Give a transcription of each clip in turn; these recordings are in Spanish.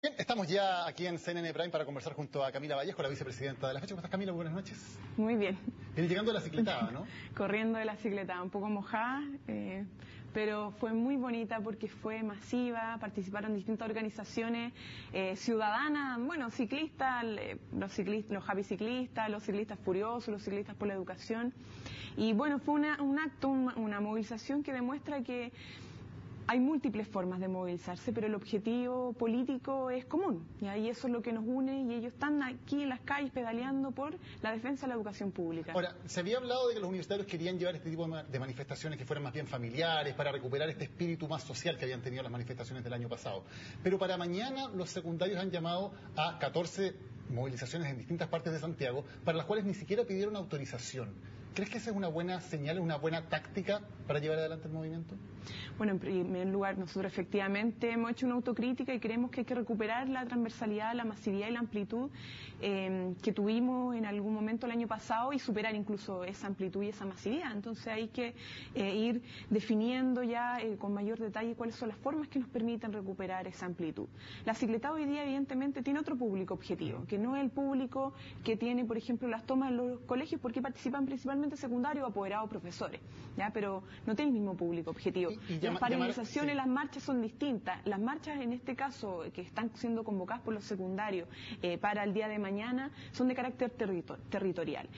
Bien, estamos ya aquí en CNN Prime para conversar junto a Camila Vallejo, la vicepresidenta de la fecha. ¿Cómo estás, Camila? Buenas noches. Muy bien. Viene llegando de la cicletada, ¿no? Corriendo de la cicletada, un poco mojada, pero fue muy bonita porque fue masiva, participaron distintas organizaciones ciudadanas, bueno, ciclistas, los happy ciclistas, los ciclistas furiosos, los ciclistas por la educación. Y bueno, fue un acto, una movilización que demuestra que hay múltiples formas de movilizarse, pero el objetivo político es común, y ahí eso es lo que nos une, y ellos están aquí en las calles pedaleando por la defensa de la educación pública. Ahora, se había hablado de que los universitarios querían llevar este tipo de manifestaciones que fueran más bien familiares, para recuperar este espíritu más social que habían tenido las manifestaciones del año pasado. Pero para mañana los secundarios han llamado a 14 movilizaciones en distintas partes de Santiago, para las cuales ni siquiera pidieron autorización. ¿Crees que esa es una buena señal, una buena táctica para llevar adelante el movimiento? Bueno, en primer lugar, nosotros efectivamente hemos hecho una autocrítica y creemos que hay que recuperar la transversalidad, la masividad y la amplitud que tuvimos en algún momento el año pasado y superar incluso esa amplitud y esa masividad. Entonces hay que ir definiendo ya con mayor detalle cuáles son las formas que nos permiten recuperar esa amplitud. La cicletada hoy día evidentemente tiene otro público objetivo, que no es el público que tiene, por ejemplo, las tomas en los colegios, porque participan principalmente secundarios, apoderados, profesores, ¿ya? Pero no tiene el mismo público objetivo. Las paralizaciones, las marchas son distintas. Las marchas, en este caso, que están siendo convocadas por los secundarios para el día de mañana, son de carácter territorial.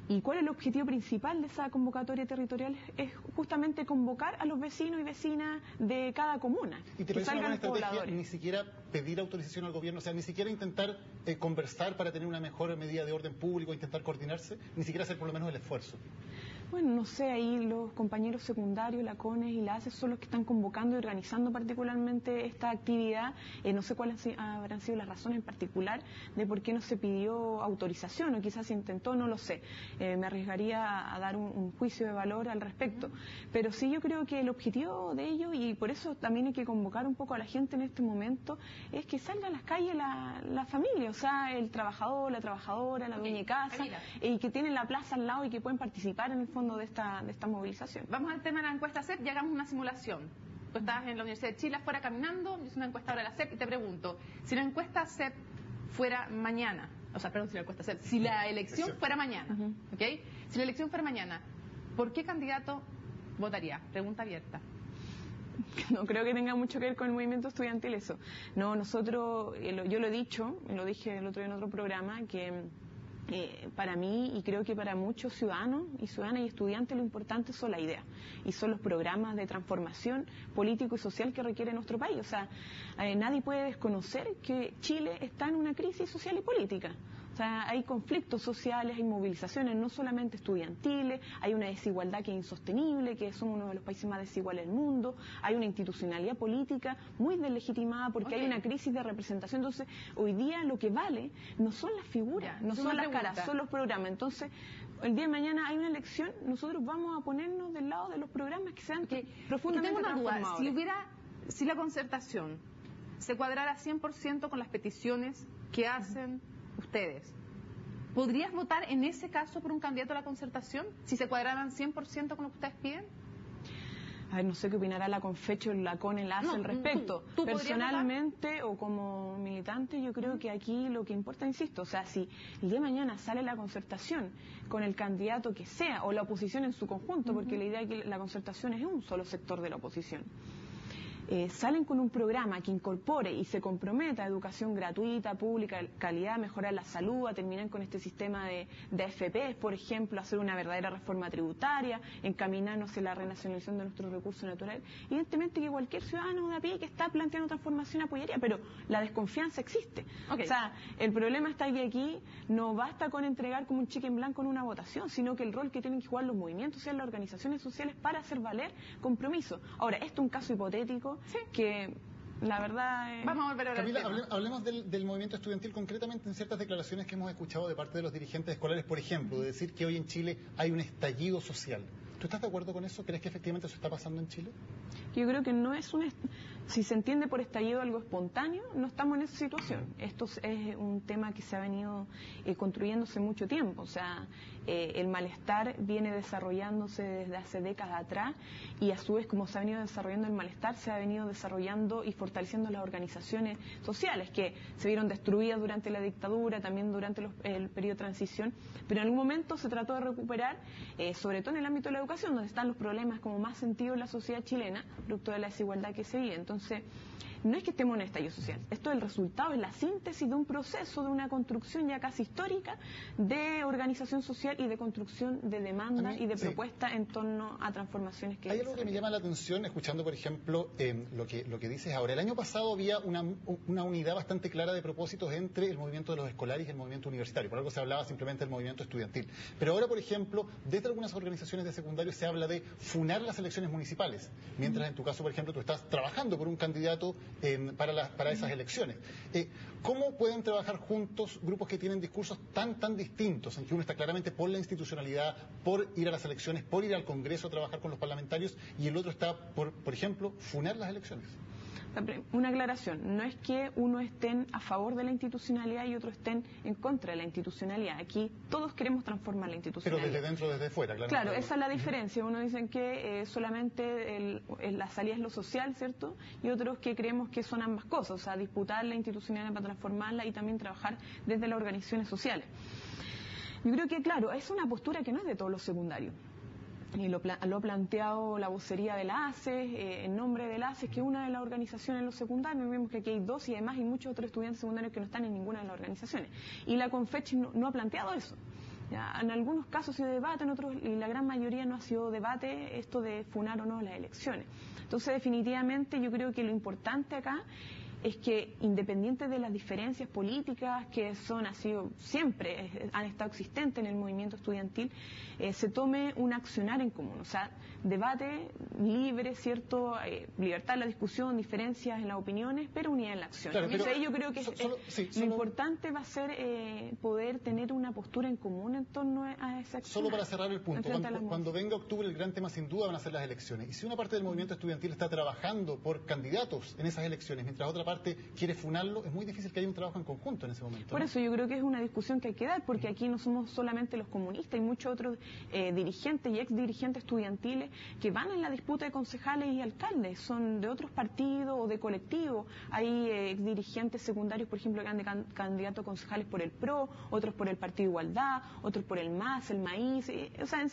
¿Y cuál es el objetivo principal de esa convocatoria territorial? Es justamente convocar a los vecinos y vecinas de cada comuna. ¿Y te parece una buena estrategia ni siquiera pedir autorización al gobierno? O sea, ni siquiera intentar conversar para tener una mejor medida de orden público, intentar coordinarse, ni siquiera hacer por lo menos el esfuerzo. Bueno, no sé, ahí los compañeros secundarios, la CONES y la ACES son los que están convocando y organizando particularmente esta actividad. No sé cuáles habrán sido las razones en particular de por qué no se pidió autorización, o quizás se intentó, no lo sé. Me arriesgaría a dar un juicio de valor al respecto. Pero sí, yo creo que el objetivo de ellos, y por eso también hay que convocar un poco a la gente en este momento, es que salga a las calles la familia, o sea, el trabajador, la trabajadora, la dueña de casa, y que tienen la plaza al lado y que pueden participar en el fondo de esta movilización. Vamos al tema de la encuesta CEP y hagamos una simulación. Tú estás en la Universidad de Chile afuera caminando, yo soy una encuestadora de la CEP y te pregunto, si la encuesta CEP fuera mañana, o sea, perdón, si la encuesta CEP, si la elección fuera mañana, ¿ok? Si la elección fuera mañana, ¿por qué candidato votaría? Pregunta abierta. No creo que tenga mucho que ver con el movimiento estudiantil eso. No, nosotros, yo lo he dicho, lo dije el otro día en otro programa, que para mí y creo que para muchos ciudadanos y ciudadanas y estudiantes lo importante son las ideas y son los programas de transformación político y social que requiere nuestro país. O sea, nadie puede desconocer que Chile está en una crisis social y política. O sea, hay conflictos sociales, hay movilizaciones no solamente estudiantiles, hay una desigualdad que es insostenible, que somos uno de los países más desiguales del mundo, hay una institucionalidad política muy deslegitimada porque hay una crisis de representación. Entonces, hoy día lo que vale no son las figuras, no son las caras, son los programas. Entonces, el día de mañana hay una elección, nosotros vamos a ponernos del lado de los programas que sean profundamente transformadores. Si la concertación se cuadrara 100% con las peticiones que hacen ustedes, ¿podrías votar en ese caso por un candidato a la concertación si se cuadraran 100% con lo que ustedes piden? A ver, no sé qué opinará la Confecho, la CONE, la ACE al respecto. ¿Tú personalmente o como militante, yo creo que aquí lo que importa, insisto, o sea, si el día de mañana sale la concertación con el candidato que sea, o la oposición en su conjunto, porque la idea es que la concertación es un solo sector de la oposición, salen con un programa que incorpore y se comprometa a educación gratuita, pública, calidad, mejorar la salud, a terminar con este sistema de AFP, por ejemplo, hacer una verdadera reforma tributaria, encaminarnos en la renacionalización de nuestros recursos naturales. Evidentemente que cualquier ciudadano de a pie que está planteando transformación apoyaría, pero la desconfianza existe. O sea, el problema está que aquí no basta con entregar como un cheque en blanco en una votación, sino que el rol que tienen que jugar los movimientos sociales, las organizaciones sociales para hacer valer compromiso. Ahora, esto es un caso hipotético, que la verdad Vamos a volver a Camila, hablemos del movimiento estudiantil concretamente en ciertas declaraciones que hemos escuchado de parte de los dirigentes escolares, por ejemplo, de decir que hoy en Chile hay un estallido social. ¿Tú estás de acuerdo con eso? ¿Crees que efectivamente eso está pasando en Chile? Yo creo que no es Si se entiende por estallido algo espontáneo, no estamos en esa situación. Esto es un tema que se ha venido construyéndose mucho tiempo. O sea, el malestar viene desarrollándose desde hace décadas atrás y a su vez, como se ha venido desarrollando el malestar, se ha venido desarrollando y fortaleciendo las organizaciones sociales que se vieron destruidas durante la dictadura, también durante el periodo de transición, pero en algún momento se trató de recuperar, sobre todo en el ámbito de la educación, donde están los problemas como más sentidos en la sociedad chilena, producto de la desigualdad que se vive. Entonces, no es que estemos en estallido social, esto es el resultado, es la síntesis de un proceso, de una construcción ya casi histórica de organización social y de construcción de demanda y de propuestas en torno a transformaciones que... Hay algo que me llama la atención, escuchando, por ejemplo, lo que dices ahora. El año pasado había una unidad bastante clara de propósitos entre el movimiento de los escolares y el movimiento universitario. Por algo se hablaba simplemente del movimiento estudiantil. Pero ahora, por ejemplo, desde algunas organizaciones de secundario se habla de funar las elecciones municipales. Mientras en tu caso, por ejemplo, tú estás trabajando por un candidato para esas elecciones. ¿Cómo pueden trabajar juntos grupos que tienen discursos tan distintos, en que uno está claramente por la institucionalidad, por ir a las elecciones, por ir al Congreso a trabajar con los parlamentarios, y el otro está por ejemplo, funar las elecciones? Una aclaración, no es que uno estén a favor de la institucionalidad y otro estén en contra de la institucionalidad. Aquí todos queremos transformar la institucionalidad. Pero desde dentro, desde fuera, claro. Claro, esa es la diferencia. Uno dice que solamente la salida es lo social, ¿cierto? Y otros que creemos que son ambas cosas, o sea, disputar la institucionalidad para transformarla y también trabajar desde las organizaciones sociales. Yo creo que, claro, es una postura que no es de todos los secundarios. Y lo ha planteado la vocería de la ACES, en nombre de la ACES, que es una de las organizaciones en los secundarios. Vemos que aquí hay dos y además hay muchos otros estudiantes secundarios que no están en ninguna de las organizaciones. Y la CONFECH no ha planteado eso. Ya, en algunos casos ha sido debate, en otros, y la gran mayoría no ha sido debate, esto de funar o no las elecciones. Entonces, definitivamente, yo creo que lo importante acá es que, independiente de las diferencias políticas que han estado existentes en el movimiento estudiantil, se tome un accionar en común, o sea, debate libre, cierto, libertad en la discusión, diferencias en las opiniones, pero unidad en la acción. Claro, Entonces, yo creo que lo importante va a ser poder tener una postura en común en torno a esa acción. Solo para cerrar el punto, cuando venga octubre, el gran tema sin duda van a ser las elecciones. Y si una parte del movimiento estudiantil está trabajando por candidatos en esas elecciones, mientras otra parte quiere funarlo, es muy difícil que haya un trabajo en conjunto en ese momento, ¿no? Por eso yo creo que es una discusión que hay que dar, porque aquí no somos solamente los comunistas, hay muchos otros dirigentes y ex dirigentes estudiantiles que van en la disputa de concejales y alcaldes, son de otros partidos o de colectivos. Hay ex dirigentes secundarios, por ejemplo, que han de candidatos a concejales por el PRO, otros por el Partido Igualdad, otros por el MAS, el MAIS, o sea,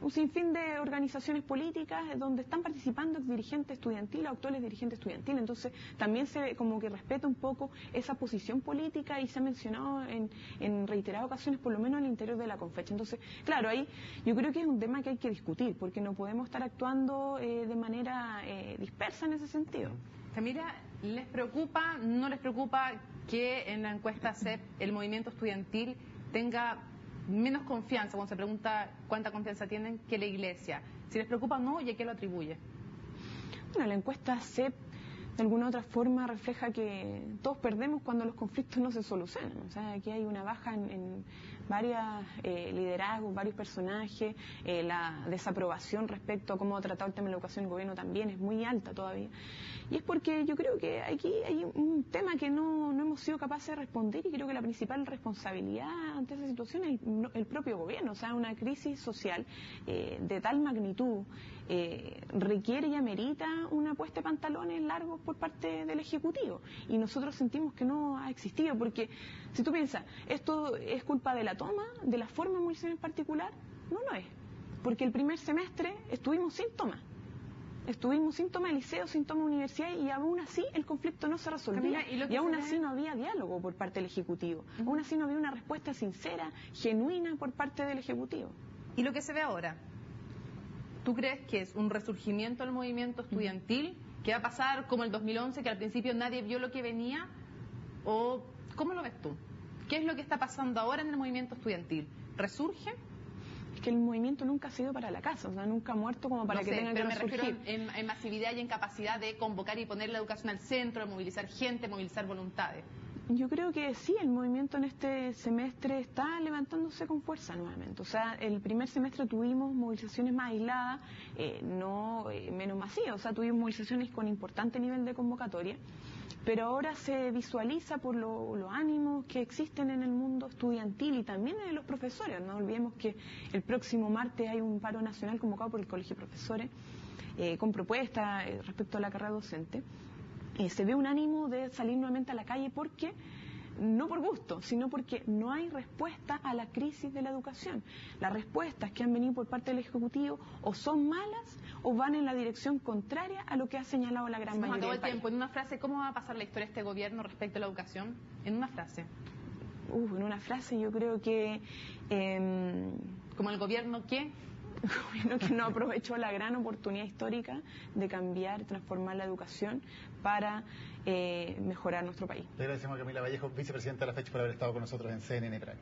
un sinfín de organizaciones políticas donde están participando ex dirigentes estudiantiles o actuales dirigentes estudiantiles. Entonces, también se ve como que respeta un poco esa posición política y se ha mencionado en reiteradas ocasiones, por lo menos al interior de la CONFECH. Entonces, claro, ahí yo creo que es un tema que hay que discutir, porque no podemos estar actuando de manera dispersa en ese sentido. Camila, ¿les preocupa, no les preocupa que en la encuesta CEP el movimiento estudiantil tenga menos confianza, cuando se pregunta cuánta confianza tienen, que la Iglesia? Si les preocupa o no, ¿y a qué lo atribuye? Bueno, la encuesta CEP de alguna u otra forma refleja que todos perdemos cuando los conflictos no se solucionan. O sea, aquí hay una baja en varios liderazgos, varios personajes, la desaprobación respecto a cómo ha tratado el tema de la educación el gobierno también es muy alta todavía. Y es porque yo creo que aquí hay un tema que no hemos sido capaces de responder, y creo que la principal responsabilidad ante esa situación es el propio gobierno. O sea, una crisis social de tal magnitud requiere y amerita una puesta de pantalones largos por parte del Ejecutivo, y nosotros sentimos que no ha existido, porque si tú piensas, ¿esto es culpa de la toma, de la forma de movilización en particular? No lo es, porque el primer semestre estuvimos sin toma de liceo, sin toma de universidad, y aún así el conflicto no se resolvía, Camila, y aún así no había diálogo por parte del Ejecutivo, aún así no había una respuesta sincera, genuina por parte del Ejecutivo. ¿Y lo que se ve ahora? ¿Tú crees que es un resurgimiento del movimiento estudiantil, que va a pasar como el 2011, que al principio nadie vio lo que venía? ¿O cómo lo ves tú? ¿Qué es lo que está pasando ahora en el movimiento estudiantil? ¿Resurge? Es que el movimiento nunca ha sido para la casa, o sea, nunca ha muerto como para que tenga que resurgir. Pero me refiero en masividad y en capacidad de convocar y poner la educación al centro, de movilizar gente, movilizar voluntades. Yo creo que sí, el movimiento en este semestre está levantándose con fuerza nuevamente. O sea, el primer semestre tuvimos movilizaciones más aisladas, menos masivas. O sea, tuvimos movilizaciones con importante nivel de convocatoria. Pero ahora se visualiza por los ánimos que existen en el mundo estudiantil y también en los profesores. No olvidemos que el próximo martes hay un paro nacional convocado por el Colegio de Profesores con propuestas respecto a la carrera docente. Se ve un ánimo de salir nuevamente a la calle porque, no por gusto, sino porque no hay respuesta a la crisis de la educación. Las respuestas que han venido por parte del Ejecutivo o son malas o van en la dirección contraria a lo que ha señalado la gran mayoría del país. En una frase, ¿cómo va a pasar la historia de este gobierno respecto a la educación? En una frase. En una frase yo creo que... ¿Como el gobierno qué? El gobierno que no aprovechó la gran oportunidad histórica de cambiar, transformar la educación para mejorar nuestro país. Le agradecemos a Camila Vallejo, vicepresidenta de la FECH, por haber estado con nosotros en CNN Prime.